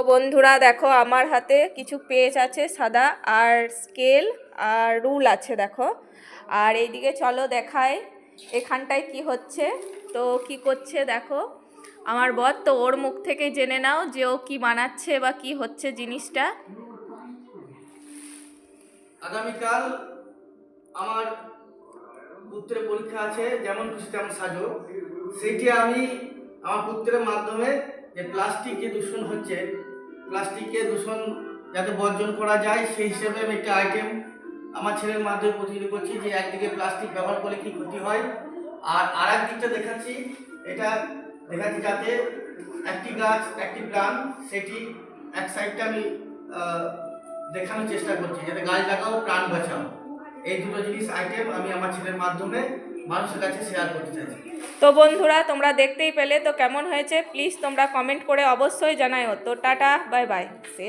বন্ধুরা দেখো আমার হাতে কিছু পেজ আছে সাদা, আর স্কেল আর রুল আছে দেখো। আর এইদিকে চলো দেখাই এখানটায় কি হচ্ছে। তো কি করছে দেখো আমার বর, তো ওর মুখ থেকে জেনে নাও যে ও কি বানাচ্ছে বা কি হচ্ছে জিনিসটা। আগামীকাল আমার পুত্রের পরীক্ষা আছে, যেমন খুশি তেমন সাজো। সেইটি আমি আমার পুত্রের মাধ্যমে যে প্লাস্টিক যে দূষণ হচ্ছে, প্লাস্টিকের দূষণ যাতে বর্জন করা যায় সেই হিসেবে আমি একটা আইটেম আমার ছেলের মাধ্যমে প্রতিযোগিতা করছি, যে একদিকে প্লাস্টিক ব্যবহার করলে কি ক্ষতি হয়, আর আরেক দিকটা দেখাচ্ছি, এটা দেখাচ্ছি যাতে একটি গাছ একটি প্রাণ, সেটি এক সাইডটা আমি দেখানোর চেষ্টা করছি, যাতে গাছ লাগাও প্রাণ বাঁচাও। এই দুটো জিনিস আইটেম আমি আমার ছেলের মাধ্যমে মানুষের কাছে শেয়ার করতে চাইছি। তো বন্ধুরা তোমরা দেখতেই পেলে, তো কেমন হয়েছে প্লিজ তোমরা কমেন্ট করে অবশ্যই জানাও। তো টাটা, বাই বাই।